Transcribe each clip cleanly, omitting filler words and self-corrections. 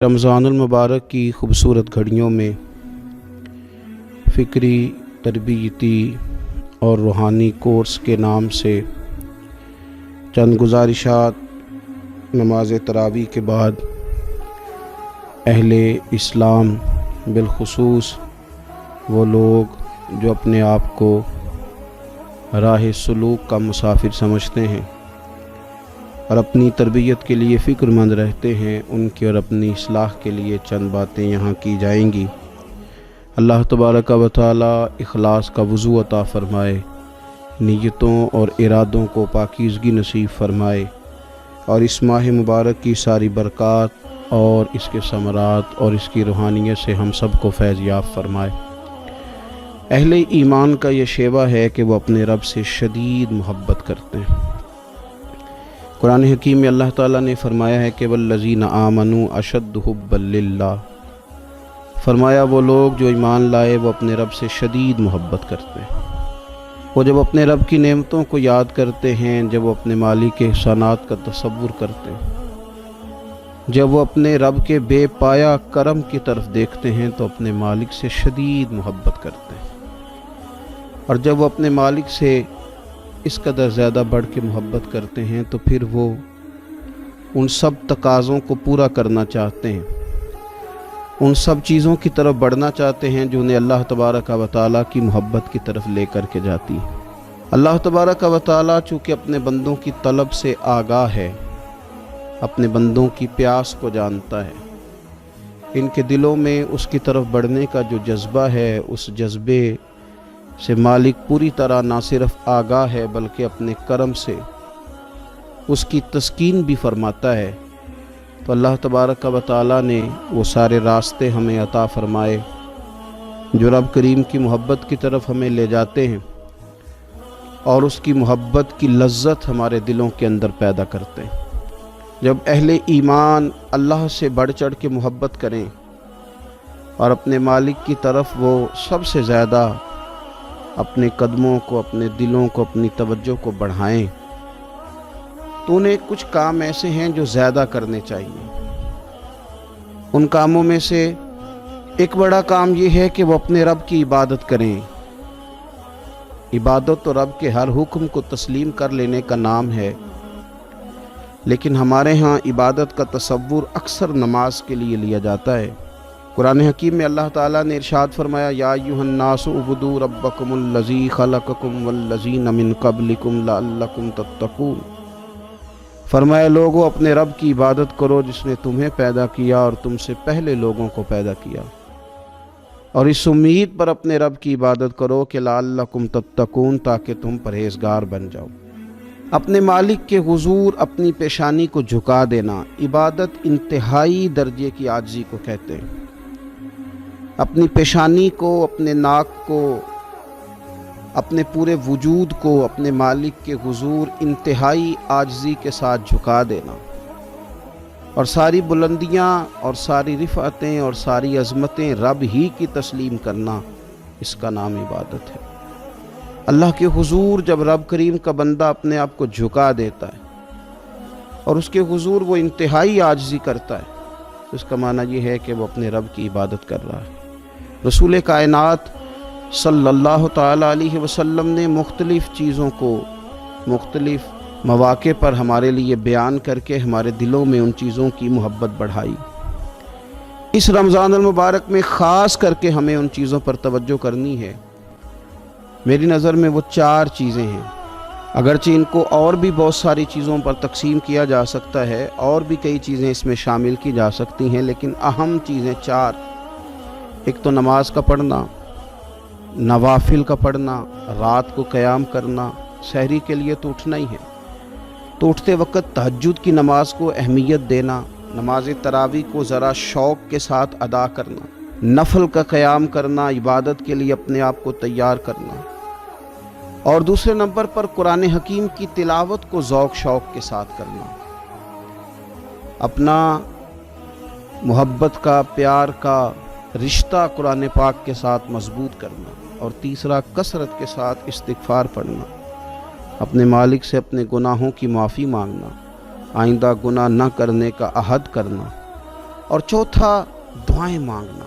رمضان المبارک کی خوبصورت گھڑیوں میں فکری، تربیتی اور روحانی کورس کے نام سے چند گزارشات نماز تراویح کے بعد اہل اسلام بالخصوص وہ لوگ جو اپنے آپ کو راہ سلوک کا مسافر سمجھتے ہیں اور اپنی تربیت کے لیے فکر مند رہتے ہیں، ان کی اور اپنی اصلاح کے لیے چند باتیں یہاں کی جائیں گی۔ اللہ تبارک و تعالی اخلاص کا وضو عطا فرمائے، نیتوں اور ارادوں کو پاکیزگی نصیب فرمائے، اور اس ماہ مبارک کی ساری برکات اور اس کے ثمرات اور اس کی روحانیت سے ہم سب کو فیض یاب فرمائے۔ اہل ایمان کا یہ شیوہ ہے کہ وہ اپنے رب سے شدید محبت کرتے ہیں۔ قرآن حکیم میں اللہ تعالیٰ نے فرمایا ہے کہ والذین آمنوا اشد حبا للہ، فرمایا وہ لوگ جو ایمان لائے وہ اپنے رب سے شدید محبت کرتے ہیں۔ وہ جب اپنے رب کی نعمتوں کو یاد کرتے ہیں، جب وہ اپنے مالک کے احسانات کا تصور کرتے ہیں، جب وہ اپنے رب کے بے پایا کرم کی طرف دیکھتے ہیں تو اپنے مالک سے شدید محبت کرتے ہیں، اور جب وہ اپنے مالک سے اس قدر زیادہ بڑھ کے محبت کرتے ہیں تو پھر وہ ان سب تقاضوں کو پورا کرنا چاہتے ہیں، ان سب چیزوں کی طرف بڑھنا چاہتے ہیں جو انہیں اللہ تبارک و تعالیٰ کی محبت کی طرف لے کر کے جاتی ہے۔ اللہ تبارک و تعالیٰ چونکہ اپنے بندوں کی طلب سے آگاہ ہے، اپنے بندوں کی پیاس کو جانتا ہے، ان کے دلوں میں اس کی طرف بڑھنے کا جو جذبہ ہے، اس جذبے سے مالک پوری طرح نہ صرف آگاہ ہے بلکہ اپنے کرم سے اس کی تسکین بھی فرماتا ہے۔ تو اللہ تبارک و تعالیٰ نے وہ سارے راستے ہمیں عطا فرمائے جو رب کریم کی محبت کی طرف ہمیں لے جاتے ہیں اور اس کی محبت کی لذت ہمارے دلوں کے اندر پیدا کرتے ہیں۔ جب اہل ایمان اللہ سے بڑھ چڑھ کے محبت کریں اور اپنے مالک کی طرف وہ سب سے زیادہ اپنے قدموں کو، اپنے دلوں کو، اپنی توجہ کو بڑھائیں تو انہیں کچھ کام ایسے ہیں جو زیادہ کرنے چاہیے۔ ان کاموں میں سے ایک بڑا کام یہ ہے کہ وہ اپنے رب کی عبادت کریں۔ عبادت تو رب کے ہر حکم کو تسلیم کر لینے کا نام ہے، لیکن ہمارے ہاں عبادت کا تصور اکثر نماز کے لیے لیا جاتا ہے۔ قرآن حکیم میں اللہ تعالیٰ نے ارشاد فرمایا یا ایھا الناس اعبدوا ربکم الذی خلقکم والذین من قبلکم لعلکم تتقون، فرمایا لوگو اپنے رب کی عبادت کرو جس نے تمہیں پیدا کیا اور تم سے پہلے لوگوں کو پیدا کیا، اور اس امید پر اپنے رب کی عبادت کرو کہ لعلکم تتقون، تاکہ تم پرہیزگار بن جاؤ۔ اپنے مالک کے حضور اپنی پیشانی کو جھکا دینا عبادت انتہائی درجے کی عاجزی کو کہتے ہیں۔ اپنی پیشانی کو، اپنے ناک کو، اپنے پورے وجود کو اپنے مالک کے حضور انتہائی عاجزی کے ساتھ جھکا دینا، اور ساری بلندیاں اور ساری رفعتیں اور ساری عظمتیں رب ہی کی تسلیم کرنا، اس کا نام عبادت ہے۔ اللہ کے حضور جب رب کریم کا بندہ اپنے آپ کو جھکا دیتا ہے اور اس کے حضور وہ انتہائی عاجزی کرتا ہے تو اس کا معنی یہ ہے کہ وہ اپنے رب کی عبادت کر رہا ہے۔ رسول کائنات صلی اللہ تعالی علیہ وسلم نے مختلف چیزوں کو مختلف مواقع پر ہمارے لیے بیان کر کے ہمارے دلوں میں ان چیزوں کی محبت بڑھائی۔ اس رمضان المبارک میں خاص کر کے ہمیں ان چیزوں پر توجہ کرنی ہے۔ میری نظر میں وہ 4 چیزیں ہیں، اگرچہ ان کو اور بھی بہت ساری چیزوں پر تقسیم کیا جا سکتا ہے، اور بھی کئی چیزیں اس میں شامل کی جا سکتی ہیں، لیکن اہم چیزیں 4۔ ایک تو نماز کا پڑھنا، نوافل کا پڑھنا، رات کو قیام کرنا، سحری کے لیے تو اٹھنا ہی ہے، تو اٹھتے وقت تہجد کی نماز کو اہمیت دینا، نماز تراویح کو ذرا شوق کے ساتھ ادا کرنا، نفل کا قیام کرنا، عبادت کے لیے اپنے آپ کو تیار کرنا، اور دوسرے نمبر پر قرآن حکیم کی تلاوت کو ذوق شوق کے ساتھ کرنا، اپنا محبت کا، پیار کا رشتہ قرآن پاک کے ساتھ مضبوط کرنا، اور تیسرا کثرت کے ساتھ استغفار پڑھنا، اپنے مالک سے اپنے گناہوں کی معافی مانگنا، آئندہ گناہ نہ کرنے کا عہد کرنا، اور چوتھا دعائیں مانگنا۔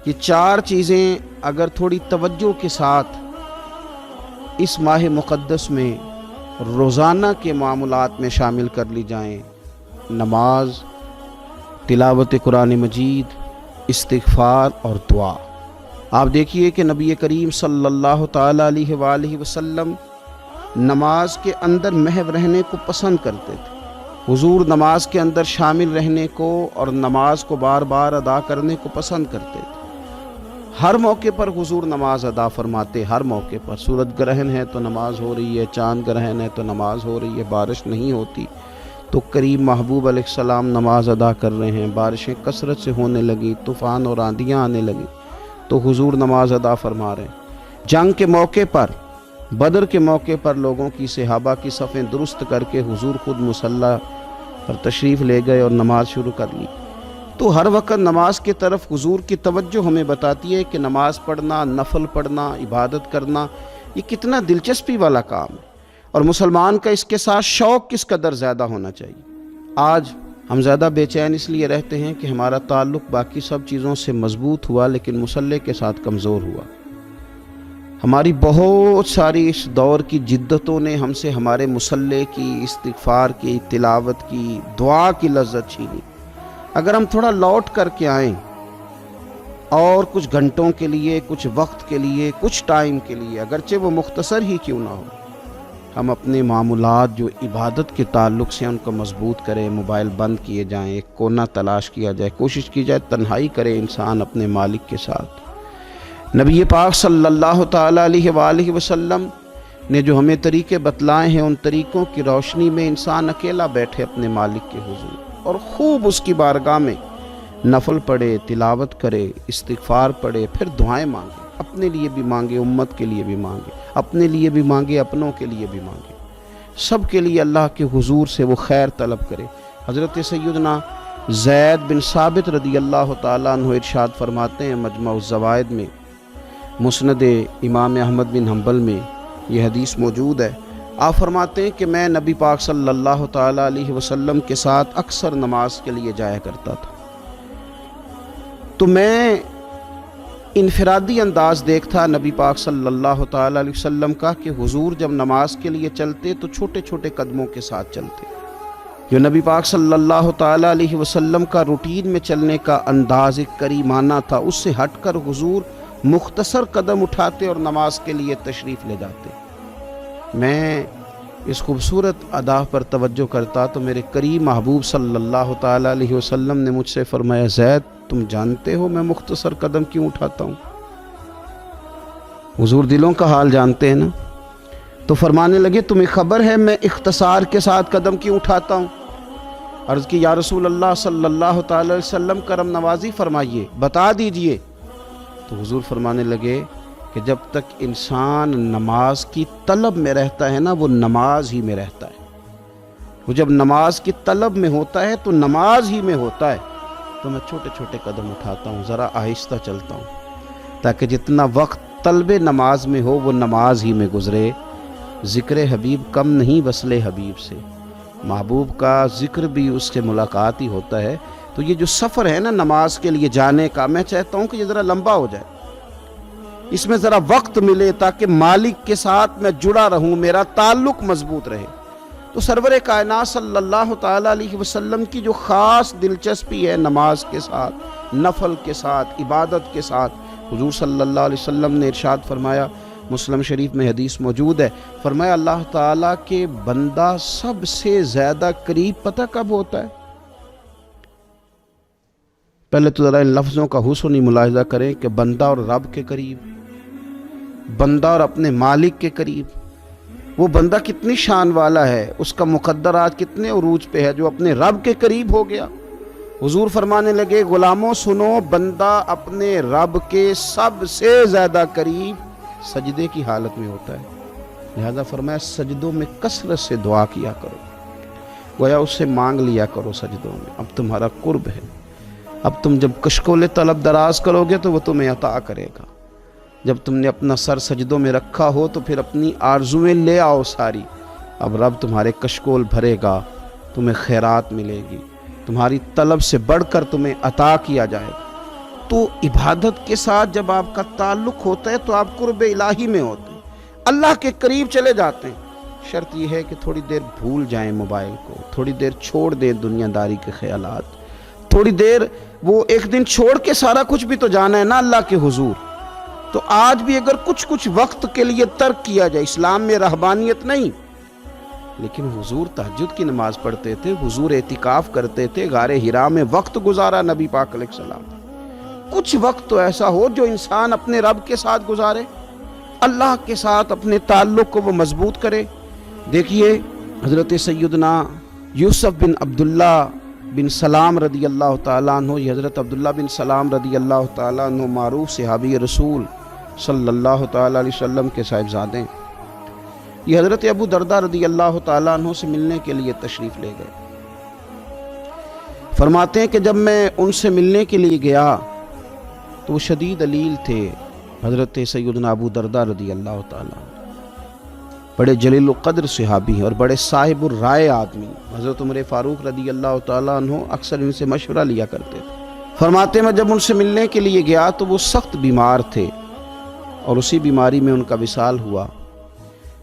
یہ 4 چیزیں اگر تھوڑی توجہ کے ساتھ اس ماہ مقدس میں روزانہ کے معاملات میں شامل کر لی جائیں، نماز، تلاوت قرآن مجید، استغفار اور دعا۔ آپ دیکھیے کہ نبی کریم صلی اللہ تعالیٰ علیہ وآلہ وسلم نماز کے اندر محو رہنے کو پسند کرتے تھے۔ حضور نماز کے اندر شامل رہنے کو اور نماز کو بار بار ادا کرنے کو پسند کرتے تھے۔ ہر موقع پر حضور نماز ادا فرماتے، ہر موقع پر۔ سورج گرہن ہے تو نماز ہو رہی ہے، چاند گرہن ہے تو نماز ہو رہی ہے، بارش نہیں ہوتی تو کریم محبوب علیہ السلام نماز ادا کر رہے ہیں، بارشیں کثرت سے ہونے لگی، طوفان اور آندیاں آنے لگی تو حضور نماز ادا فرما رہے ہیں۔ جنگ کے موقع پر، بدر کے موقع پر لوگوں کی، صحابہ کی صفیں درست کر کے حضور خود مصلی پر تشریف لے گئے اور نماز شروع کر لی۔ تو ہر وقت نماز کی طرف حضور کی توجہ ہمیں بتاتی ہے کہ نماز پڑھنا، نفل پڑھنا، عبادت کرنا یہ کتنا دلچسپی والا کام ہے، اور مسلمان کا اس کے ساتھ شوق کس قدر زیادہ ہونا چاہیے۔ آج ہم زیادہ بے چین اس لیے رہتے ہیں کہ ہمارا تعلق باقی سب چیزوں سے مضبوط ہوا لیکن مصلی کے ساتھ کمزور ہوا۔ ہماری بہت ساری اس دور کی جدتوں نے ہم سے ہمارے مصلی کی، استغفار کی، تلاوت کی، دعا کی لذت چھینی۔ اگر ہم تھوڑا لوٹ کر کے آئیں اور کچھ گھنٹوں کے لیے، کچھ وقت کے لیے، کچھ ٹائم کے لیے، اگرچہ وہ مختصر ہی کیوں نہ ہو، ہم اپنے معاملات جو عبادت کے تعلق سے ان کو مضبوط کریں، موبائل بند کیے جائیں، ایک کونا تلاش کیا جائے، کوشش کی جائے تنہائی کرے انسان اپنے مالک کے ساتھ۔ نبی پاک صلی اللہ تعالیٰ علیہ وآلہ وسلم نے جو ہمیں طریقے بتلائے ہیں، ان طریقوں کی روشنی میں انسان اکیلا بیٹھے اپنے مالک کے حضور اور خوب اس کی بارگاہ میں نفل پڑھے، تلاوت کرے، استغفار پڑھے، پھر دعائیں مانگے، اپنے لیے بھی مانگے، امت کے لیے بھی مانگے، اپنے لیے بھی مانگے، اپنوں کے لیے بھی مانگے، سب کے لیے اللہ کے حضور سے وہ خیر طلب کرے۔ حضرت سیدنا زید بن ثابت رضی اللہ تعالیٰ عنہ ارشاد فرماتے ہیں مجمع الزوائد میں، مسند امام احمد بن حنبل میں یہ حدیث موجود ہے۔ آپ فرماتے ہیں کہ میں نبی پاک صلی اللہ تعالیٰ علیہ وسلم کے ساتھ اکثر نماز کے لیے جایا کرتا تھا، تو میں انفرادی انداز دیکھتا نبی پاک صلی اللہ تعالیٰ علیہ وسلم کا کہ حضور جب نماز کے لیے چلتے تو چھوٹے چھوٹے قدموں کے ساتھ چلتے۔ جو نبی پاک صلی اللہ تعالیٰ علیہ وسلم کا روٹین میں چلنے کا انداز ایک کریمانہ تھا، اس سے ہٹ کر حضور مختصر قدم اٹھاتے اور نماز کے لیے تشریف لے جاتے۔ میں اس خوبصورت ادا پر توجہ کرتا تو میرے کریم محبوب صلی اللہ تعالیٰ علیہ وسلم نے مجھ سے فرمایا، زید تم جانتے ہو میں مختصر قدم کیوں اٹھاتا ہوں؟ حضور دلوں کا حال جانتے ہیں نا، تو فرمانے لگے تمہیں خبر ہے میں اختصار کے ساتھ قدم کیوں اٹھاتا ہوں؟ عرض کی یا رسول اللہ صلی اللہ تعالی علیہ وسلم کرم نوازی فرمائیے، بتا دیجئے۔ تو حضور فرمانے لگے کہ جب تک انسان نماز کی طلب میں رہتا ہے نا، وہ نماز ہی میں رہتا ہے۔ وہ جب نماز کی طلب میں ہوتا ہے تو نماز ہی میں ہوتا ہے۔ تو میں چھوٹے چھوٹے قدم اٹھاتا ہوں، ذرا آہستہ چلتا ہوں، تاکہ جتنا وقت طلب نماز میں ہو وہ نماز ہی میں گزرے۔ ذکر حبیب کم نہیں وصل حبیب سے، محبوب کا ذکر بھی اس سے ملاقات ہی ہوتا ہے۔ تو یہ جو سفر ہے نا نماز کے لیے جانے کا، میں چاہتا ہوں کہ یہ ذرا لمبا ہو جائے، اس میں ذرا وقت ملے تاکہ مالک کے ساتھ میں جڑا رہوں، میرا تعلق مضبوط رہے۔ تو سرور کائنات صلی اللہ تعالیٰ علیہ وسلم کی جو خاص دلچسپی ہے نماز کے ساتھ، نفل کے ساتھ، عبادت کے ساتھ، حضور صلی اللہ علیہ وسلم نے ارشاد فرمایا، مسلم شریف میں حدیث موجود ہے، فرمایا اللہ تعالیٰ کے بندہ سب سے زیادہ قریب پتہ کب ہوتا ہے؟ پہلے تو ذرا ان لفظوں کا حسنی ملاحظہ کریں کہ بندہ اور رب کے قریب، بندہ اور اپنے مالک کے قریب۔ وہ بندہ کتنی شان والا ہے، اس کا مقدر آج کتنے عروج پہ ہے جو اپنے رب کے قریب ہو گیا۔ حضور فرمانے لگے غلاموں سنو، بندہ اپنے رب کے سب سے زیادہ قریب سجدے کی حالت میں ہوتا ہے، لہذا فرمایا سجدوں میں کثرت سے دعا کیا کرو، گویا اس سے مانگ لیا کرو سجدوں میں، اب تمہارا قرب ہے۔ اب تم جب کشکول طلب دراز کرو گے تو وہ تمہیں عطا کرے گا۔ جب تم نے اپنا سر سجدوں میں رکھا ہو تو پھر اپنی آرزویں لے آؤ ساری، اب رب تمہارے کشکول بھرے گا، تمہیں خیرات ملے گی، تمہاری طلب سے بڑھ کر تمہیں عطا کیا جائے گا۔ تو عبادت کے ساتھ جب آپ کا تعلق ہوتا ہے تو آپ قرب الہی میں ہوتے ہیں، اللہ کے قریب چلے جاتے ہیں۔ شرط یہ ہے کہ تھوڑی دیر بھول جائیں موبائل کو، تھوڑی دیر چھوڑ دیں دنیا داری کے خیالات، تھوڑی دیر وہ ایک دن چھوڑ کے سارا کچھ بھی تو جانا ہے نا اللہ کے حضور۔ تو آج بھی اگر کچھ وقت کے لیے ترک کیا جائے، اسلام میں رہبانیت نہیں، لیکن حضور تہجد کی نماز پڑھتے تھے، حضور اعتکاف کرتے تھے، غار حرا میں وقت گزارا نبی پاک علیہ السلام۔ کچھ وقت تو ایسا ہو جو انسان اپنے رب کے ساتھ گزارے، اللہ کے ساتھ اپنے تعلق کو وہ مضبوط کرے۔ دیکھیے حضرت سیدنا یوسف بن عبداللہ بن سلام رضی اللہ تعالیٰ عنہ، یہ حضرت عبداللہ بن سلام رضی اللہ تعالیٰ عنہ معروف صحابی رسول صلی اللہ تعالیٰ علیہ وسلم کے صاحبزادے ہیں۔ یہ حضرت ابو دردہ رضی اللہ تعالیٰ عنہ سے ملنے کے لیے تشریف لے گئے۔ فرماتے ہیں کہ جب میں ان سے ملنے کے لیے گیا تو وہ شدید علیل تھے، حضرت سیدنا ابو دردہ رضی اللہ تعالیٰ عنہ بڑے جلیل القدر صحابی ہیں اور بڑے صاحب الرائے آدمی۔ حضرت عمر فاروق رضی اللہ تعالیٰ عنہ اکثر ان سے مشورہ لیا کرتے تھے۔ فرماتے ہیں میں جب ان سے ملنے کے لیے گیا تو وہ سخت بیمار تھے اور اسی بیماری میں ان کا وصال ہوا۔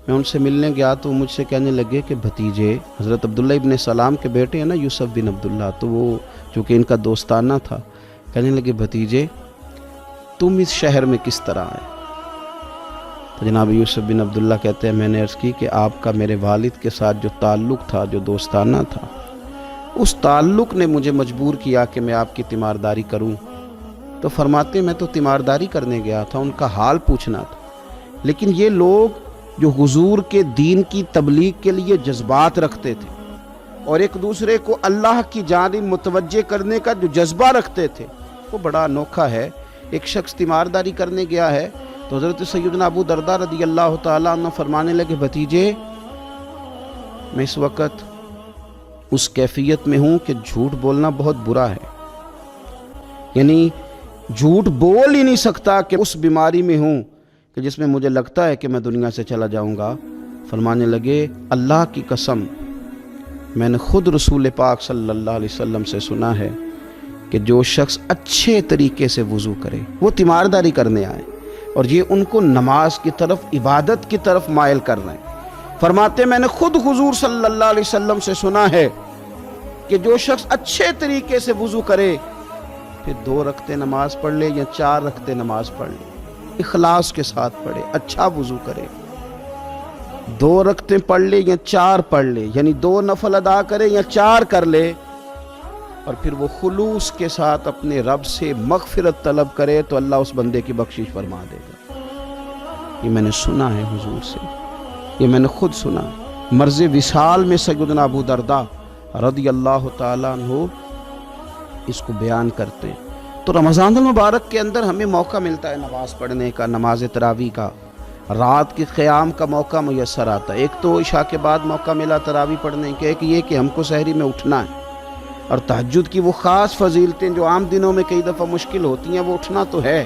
میں ان سے ملنے گیا تو مجھ سے کہنے لگے کہ بھتیجے، حضرت عبداللہ ابن سلام کے بیٹے ہیں نا یوسف بن عبداللہ، تو وہ چونکہ ان کا دوستانہ تھا، کہنے لگے بھتیجے تم اس شہر میں کس طرح آئے؟ تو جناب یوسف بن عبداللہ کہتے ہیں میں نے عرض کی کہ آپ کا میرے والد کے ساتھ جو تعلق تھا، جو دوستانہ تھا، اس تعلق نے مجھے مجبور کیا کہ میں آپ کی تیمارداری کروں۔ تو فرماتے میں تو تیمارداری کرنے گیا تھا، ان کا حال پوچھنا تھا، لیکن یہ لوگ جو حضور کے دین کی تبلیغ کے لیے جذبات رکھتے تھے اور ایک دوسرے کو اللہ کی جانب متوجہ کرنے کا جو جذبہ رکھتے تھے، وہ بڑا انوکھا ہے۔ ایک شخص تیمارداری کرنے گیا ہے تو حضرت سیدنا ابو دردہ رضی اللہ تعالیٰ عنہ فرمانے لگے بھتیجے میں اس وقت اس کیفیت میں ہوں کہ جھوٹ بولنا بہت برا ہے، یعنی جھوٹ بول ہی نہیں سکتا کہ اس بیماری میں ہوں کہ جس میں مجھے لگتا ہے کہ میں دنیا سے چلا جاؤں گا۔ فرمانے لگے اللہ کی قسم میں نے خود رسول پاک صلی اللہ علیہ وسلم سے سنا ہے کہ جو شخص اچھے طریقے سے وضو کرے، وہ تیمارداری کرنے آئے اور یہ ان کو نماز کی طرف، عبادت کی طرف مائل کر رہے ہیں۔ فرماتے میں نے خود حضور صلی اللہ علیہ وسلم سے سنا ہے کہ جو شخص اچھے طریقے سے وضو کرے پھر 2 رکعتیں نماز پڑھ لے یا 4 رکعتیں نماز پڑھ لے، اخلاص کے ساتھ پڑھے، اچھا وضو کرے، 2 رکعتیں پڑھ لے یا 4 پڑھ لے، یعنی 2 نفل ادا کرے یا 4 کر لے، اور پھر وہ خلوص کے ساتھ اپنے رب سے مغفرت طلب کرے تو اللہ اس بندے کی بخشش فرما دے گا۔ یہ میں نے سنا ہے حضور سے، یہ میں نے خود سنا۔ مرض وصال میں سیدنا ابو دردہ رضی اللہ تعالیٰ عنہ اس کو بیان کرتے ہیں۔ تو رمضان المبارک کے اندر ہمیں موقع ملتا ہے نماز پڑھنے کا، نماز تراویح کا، رات کے قیام کا موقع میسر آتا ہے۔ ایک تو عشاء کے بعد موقع ملا تراویح پڑھنے کے، ایک یہ کہ ہم کو سحری میں اٹھنا ہے، اور تہجد کی وہ خاص فضیلتیں جو عام دنوں میں کئی دفعہ مشکل ہوتی ہیں، وہ اٹھنا تو ہے۔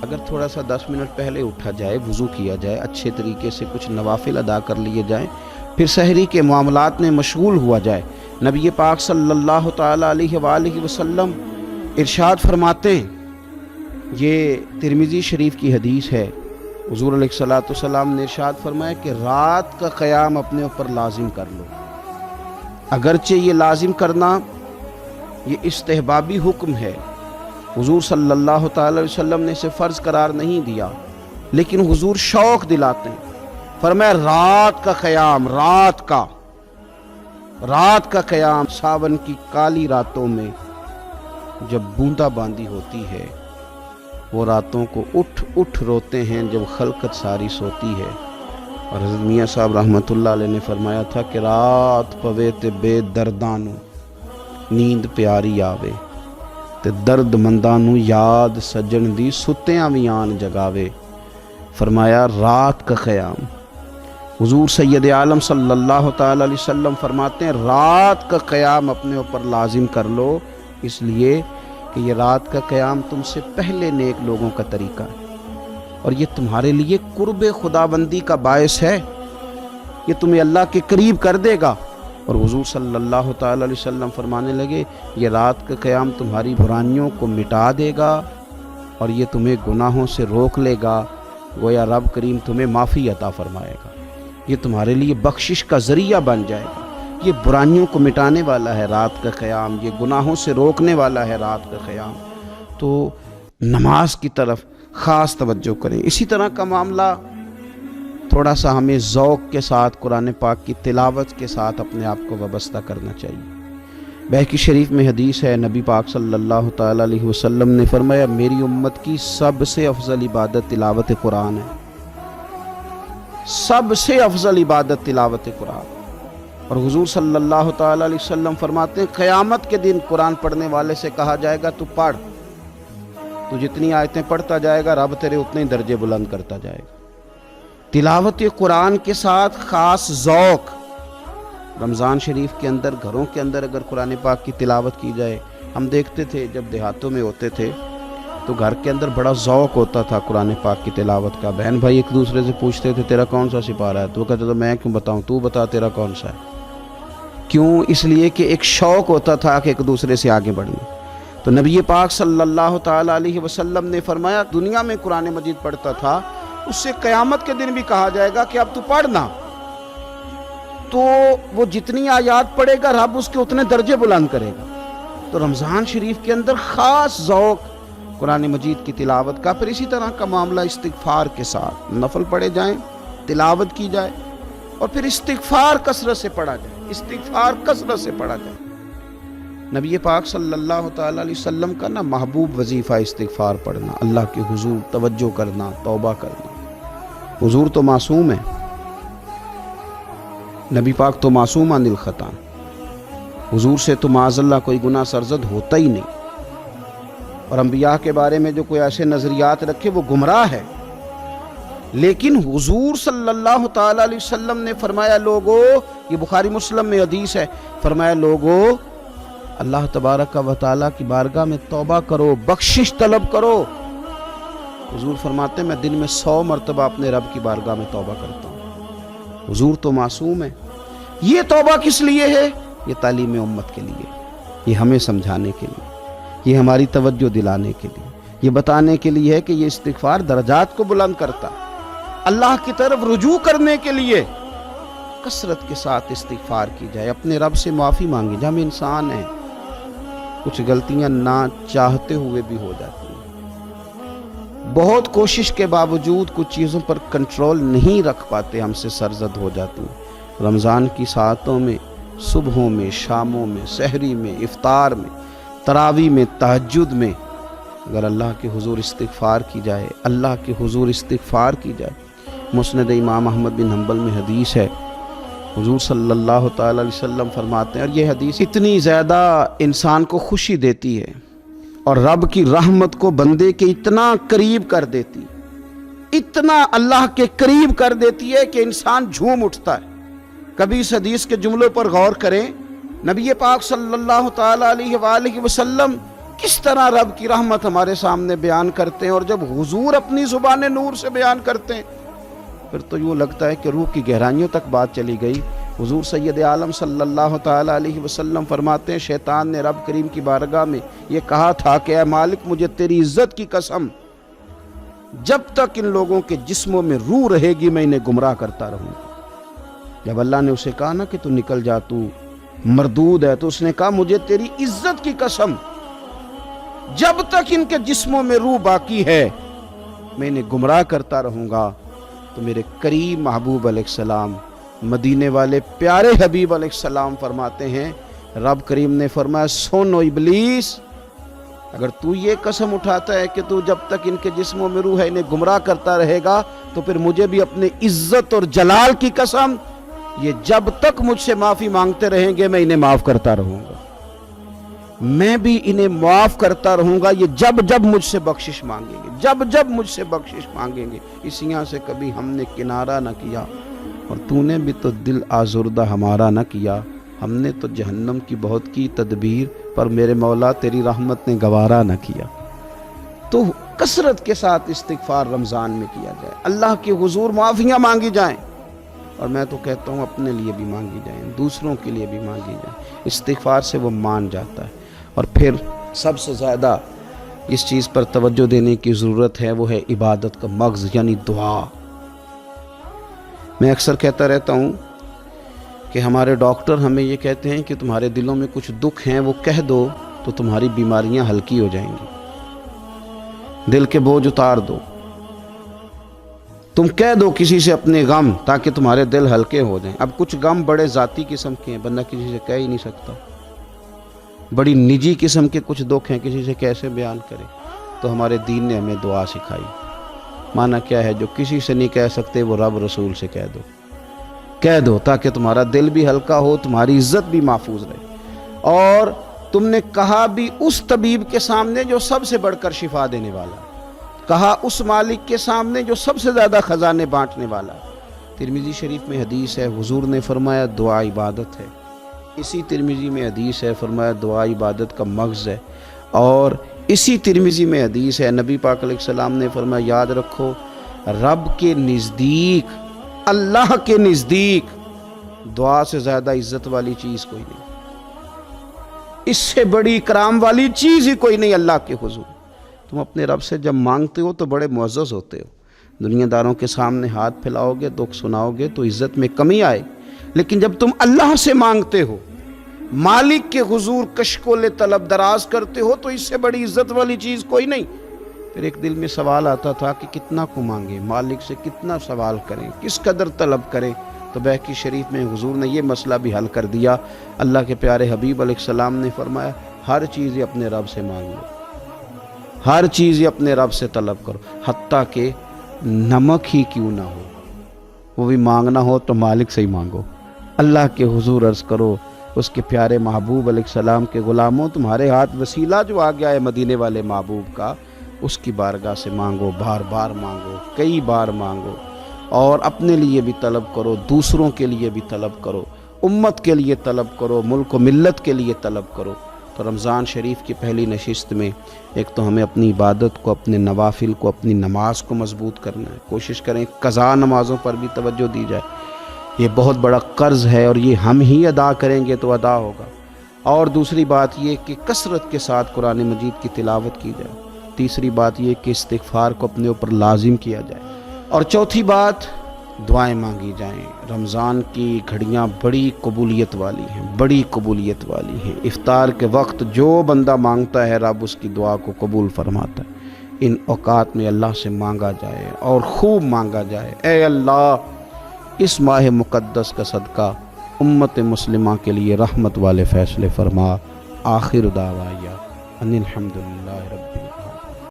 اگر تھوڑا سا 10 منٹ پہلے اٹھا جائے، وضو کیا جائے، اچھے طریقے سے کچھ نوافل ادا کر لیے جائیں، پھر سحری کے معاملات میں مشغول ہوا جائے۔ نبی پاک صلی اللہ تعالیٰ علیہ وآلہ وسلم ارشاد فرماتے ہیں، یہ ترمذی شریف کی حدیث ہے، حضور علیہ الصلوۃ والسلام نے ارشاد فرمایا کہ رات کا قیام اپنے اوپر لازم کر لو۔ اگرچہ یہ لازم کرنا یہ استحبابی حکم ہے، حضور صلی اللہ تعالی علیہ وسلم نے اسے فرض قرار نہیں دیا، لیکن حضور شوق دلاتے ہیں۔ فرمایا رات کا قیام، رات کا قیام، ساون کی کالی راتوں میں جب بوندا باندی ہوتی ہے، وہ راتوں کو اٹھ اٹھ روتے ہیں جب خلقت ساری سوتی ہے۔ اور حضرت میاں صاحب رحمۃ اللہ علیہ نے فرمایا تھا کہ رات پوے تے بے دردانو نیند پیاری آوے تے درد مندانو یاد سجن دی ستیاں وی آن جگاوے۔ فرمایا رات کا قیام، حضور سید عالم صلی اللہ تعالی علیہ وسلم فرماتے ہیں رات کا قیام اپنے اوپر لازم کر لو، اس لیے کہ یہ رات کا قیام تم سے پہلے نیک لوگوں کا طریقہ ہے، اور یہ تمہارے لیے قرب خداوندی کا باعث ہے، یہ تمہیں اللہ کے قریب کر دے گا۔ اور حضور صلی اللہ تعالی علیہ وسلم فرمانے لگے یہ رات کا قیام تمہاری برائیوں کو مٹا دے گا اور یہ تمہیں گناہوں سے روک لے گا، گویا رب کریم تمہیں معافی عطا فرمائے گا، یہ تمہارے لیے بخشش کا ذریعہ بن جائے گا۔ یہ برائیوں کو مٹانے والا ہے رات کا قیام، یہ گناہوں سے روکنے والا ہے رات کا قیام۔ تو نماز کی طرف خاص توجہ کریں۔ اسی طرح کا معاملہ تھوڑا سا ہمیں ذوق کے ساتھ قرآن پاک کی تلاوت کے ساتھ اپنے آپ کو وابستہ کرنا چاہیے۔ بہقی شریف میں حدیث ہے، نبی پاک صلی اللہ تعالی علیہ وسلم نے فرمایا میری امت کی سب سے افضل عبادت تلاوت قرآن ہے، سب سے افضل عبادت تلاوت قرآن۔ اور حضور صلی اللہ تعالی علیہ وسلم فرماتے ہیں قیامت کے دن قرآن پڑھنے والے سے کہا جائے گا تو پڑھ، تو جتنی آیتیں پڑھتا جائے گا رب تیرے اتنے ہی درجے بلند کرتا جائے گا۔ تلاوت قرآن کے ساتھ خاص ذوق۔ رمضان شریف کے اندر گھروں کے اندر اگر قرآن پاک کی تلاوت کی جائے، ہم دیکھتے تھے جب دیہاتوں میں ہوتے تھے تو گھر کے اندر بڑا ذوق ہوتا تھا قرآن پاک کی تلاوت کا۔ بہن بھائی ایک دوسرے سے پوچھتے تھے تیرا کون سا سپارہ ہے، تو وہ کہتے تھے میں کیوں بتاؤں، تو بتا تیرا کون سا ہے۔ کیوں؟ اس لیے کہ ایک شوق ہوتا تھا کہ ایک دوسرے سے آگے بڑھنا۔ تو نبی پاک صلی اللہ تعالی علیہ وسلم نے فرمایا دنیا میں قرآن مجید پڑھتا تھا، اس سے قیامت کے دن بھی کہا جائے گا کہ اب تو پڑھنا، تو وہ جتنی آیات پڑھے گا رب اس کے اتنے درجے بلند کرے گا۔ تو رمضان شریف کے اندر خاص ذوق قرآن مجید کی تلاوت کا۔ پھر اسی طرح کا معاملہ استغفار کے ساتھ، نفل پڑھے جائیں، تلاوت کی جائے، اور پھر استغفار کثرت سے پڑھا جائے، استغفار کثرت سے پڑھا جائے۔ نبی پاک صلی اللہ تعالی علیہ وسلم کا نا محبوب وظیفہ استغفار پڑھنا، اللہ کے حضور توجہ کرنا، توبہ کرنا۔ حضور تو معصوم ہے، نبی پاک تو معصوم عن الخطا، حضور سے تو معاذ اللہ کوئی گناہ سرزد ہوتا ہی نہیں۔ اور انبیاء کے بارے میں جو کوئی ایسے نظریات رکھے وہ گمراہ ہے، لیکن حضور صلی اللہ تعالی علیہ وسلم نے فرمایا لوگو، یہ بخاری مسلم میں حدیث ہے، فرمایا لوگو اللہ تبارک و تعالیٰ کی بارگاہ میں توبہ کرو، بخشش طلب کرو۔ حضور فرماتے ہیں میں دن میں 100 مرتبہ اپنے رب کی بارگاہ میں توبہ کرتا ہوں۔ حضور تو معصوم ہے۔ یہ توبہ کس لیے ہے؟ یہ تعلیم امت کے لیے، یہ ہمیں سمجھانے کے لیے، یہ ہماری توجہ دلانے کے لیے، یہ بتانے کے لیے ہے کہ یہ استغفار درجات کو بلند کرتا، اللہ کی طرف رجوع کرنے کے لیے کثرت کے ساتھ استغفار کی جائے، اپنے رب سے معافی مانگی جائے۔ ہم انسان ہیں، کچھ غلطیاں نہ چاہتے ہوئے بھی ہو جاتی ہیں، بہت کوشش کے باوجود کچھ چیزوں پر کنٹرول نہیں رکھ پاتے، ہم سے سرزد ہو جاتی ہیں۔ رمضان کی ساعتوں میں، صبحوں میں، شاموں میں، سحری میں، افطار میں، تراویح میں، تہجد میں اگر اللہ کے حضور استغفار کی جائے، اللہ کے حضور استغفار کی جائے۔ مسند امام احمد بن حنبل میں حدیث ہے، حضور صلی اللہ تعالی علیہ وسلم فرماتے ہیں، اور یہ حدیث اتنی زیادہ انسان کو خوشی دیتی ہے اور رب کی رحمت کو بندے کے اتنا قریب کر دیتی، اتنا اللہ کے قریب کر دیتی ہے کہ انسان جھوم اٹھتا ہے۔ کبھی اس حدیث کے جملوں پر غور کریں، نبی پاک صلی اللہ تعالی علیہ وآلہ وسلم کس طرح رب کی رحمت ہمارے سامنے بیان کرتے ہیں، اور جب حضور اپنی زبان نور سے بیان کرتے ہیں پھر تو یوں لگتا ہے کہ روح کی گہرائیوں تک بات چلی گئی۔ حضور سید عالم صلی اللہ تعالی علیہ وسلم فرماتے ہیں شیطان نے رب کریم کی بارگاہ میں یہ کہا تھا کہ اے مالک مجھے تیری عزت کی قسم، جب تک ان لوگوں کے جسموں میں روح رہے گی میں انہیں گمراہ کرتا رہوں گا۔ جب اللہ نے اسے کہا نا کہ تو نکل جا، تو مردود ہے، تو اس نے کہا مجھے تیری عزت کی قسم، جب تک ان کے جسموں میں روح باقی ہے میں انہیں گمراہ کرتا رہوں گا۔ تو میرے کریم محبوب علیہ السلام، مدینے والے پیارے حبیب علیہ السلام فرماتے ہیں، رب کریم نے فرمایا سن و ابلیس، اگر تو یہ قسم اٹھاتا ہے کہ تو جب تک ان کے جسموں میں روح ہے انہیں گمراہ کرتا رہے گا، تو پھر مجھے بھی اپنے عزت اور جلال کی قسم، یہ جب تک مجھ سے معافی مانگتے رہیں گے میں انہیں معاف کرتا رہوں گا، میں بھی انہیں معاف کرتا رہوں گا، یہ جب جب مجھ سے بخشش مانگیں گے، جب جب مجھ سے بخشش مانگیں گے۔ اس یہاں سے کبھی ہم نے کنارہ نہ کیا، اور تو نے بھی تو دل آزردہ ہمارا نہ کیا، ہم نے تو جہنم کی بہت کی تدبیر، پر میرے مولا تیری رحمت نے گوارا نہ کیا۔ تو کثرت کے ساتھ استغفار رمضان میں کیا جائے، اللہ کے حضور معافیاں مانگی جائیں، اور میں تو کہتا ہوں اپنے لیے بھی مانگی جائیں، دوسروں کے لیے بھی مانگی جائیں، استغفار سے وہ مان جاتا ہے۔ اور پھر سب سے زیادہ اس چیز پر توجہ دینے کی ضرورت ہے، وہ ہے عبادت کا مغز یعنی دعا۔ میں اکثر کہتا رہتا ہوں کہ ہمارے ڈاکٹر ہمیں یہ کہتے ہیں کہ تمہارے دلوں میں کچھ دکھ ہیں وہ کہہ دو تو تمہاری بیماریاں ہلکی ہو جائیں گی، دل کے بوجھ اتار دو، تم کہہ دو کسی سے اپنے غم تاکہ تمہارے دل ہلکے ہو جائیں۔ اب کچھ غم بڑے ذاتی قسم کے ہیں، بندہ کسی سے کہہ ہی نہیں سکتا، بڑی نجی قسم کے کچھ دکھ ہیں، کسی سے کیسے بیان کرے؟ تو ہمارے دین نے ہمیں دعا سکھائی۔ معنی کیا ہے؟ جو کسی سے نہیں کہہ سکتے وہ رب رسول سے کہہ دو تاکہ تمہارا دل بھی ہلکا ہو، تمہاری عزت بھی محفوظ رہے۔ اور تم نے کہا بھی اس طبیب کے سامنے جو سب سے بڑھ کر شفا دینے والا، کہا اس مالک کے سامنے جو سب سے زیادہ خزانے بانٹنے والا۔ ترمذی شریف میں حدیث ہے، حضور نے فرمایا دعا عبادت ہے۔ اسی ترمذی میں حدیث ہے، فرمایا دعا عبادت کا مغز ہے۔ اور اسی ترمذی میں حدیث ہے، نبی پاک علیہ السلام نے فرمایا یاد رکھو رب کے نزدیک، اللہ کے نزدیک دعا سے زیادہ عزت والی چیز کوئی نہیں، اس سے بڑی اکرام والی چیز ہی کوئی نہیں اللہ کے حضور۔ تم اپنے رب سے جب مانگتے ہو تو بڑے معزز ہوتے ہو، دنیا داروں کے سامنے ہاتھ پھیلاؤ گے، دکھ سناؤ گے تو عزت میں کمی آئے، لیکن جب تم اللہ سے مانگتے ہو، مالک کے حضور کشکول طلب دراز کرتے ہو تو اس سے بڑی عزت والی چیز کوئی نہیں۔ پھر ایک دل میں سوال آتا تھا کہ کتنا کو مانگے، مالک سے کتنا سوال کریں، کس قدر طلب کریں؟ تو بہقی شریف میں حضور نے یہ مسئلہ بھی حل کر دیا۔ اللہ کے پیارے حبیب علیہ السلام نے فرمایا ہر چیز یہ اپنے رب سے مانگ لو، ہر چیز یہ اپنے رب سے طلب کرو، حتیٰ کہ نمک ہی کیوں نہ ہو، وہ بھی مانگنا ہو تو مالک سے ہی مانگو۔ اللہ کے حضور عرض کرو اس کے پیارے محبوب علیہ السلام کے غلاموں، تمہارے ہاتھ وسیلہ جو آ گیا ہے مدینے والے محبوب کا، اس کی بارگاہ سے مانگو، بار بار مانگو، کئی بار مانگو، اور اپنے لیے بھی طلب کرو، دوسروں کے لیے بھی طلب کرو، امت کے لیے طلب کرو، ملک و ملت کے لیے طلب کرو۔ تو رمضان شریف کی پہلی نشست میں ایک تو ہمیں اپنی عبادت کو، اپنے نوافل کو، اپنی نماز کو مضبوط کرنا ہے، کوشش کریں قضا نمازوں پر بھی توجہ دی جائے، یہ بہت بڑا قرض ہے اور یہ ہم ہی ادا کریں گے تو ادا ہوگا۔ اور دوسری بات یہ کہ کثرت کے ساتھ قرآن مجید کی تلاوت کی جائے، تیسری بات یہ کہ استغفار کو اپنے اوپر لازم کیا جائے، اور چوتھی بات دعائیں مانگی جائیں۔ رمضان کی گھڑیاں بڑی قبولیت والی ہیں، بڑی قبولیت والی ہیں۔ افطار کے وقت جو بندہ مانگتا ہے رب اس کی دعا کو قبول فرماتا ہے۔ ان اوقات میں اللہ سے مانگا جائے اور خوب مانگا جائے، اے اللہ اس ماہ مقدس کا صدقہ امت مسلمہ کے لیے رحمت والے فیصلے فرما۔ آخر دعوایا ان الحمدللہ رب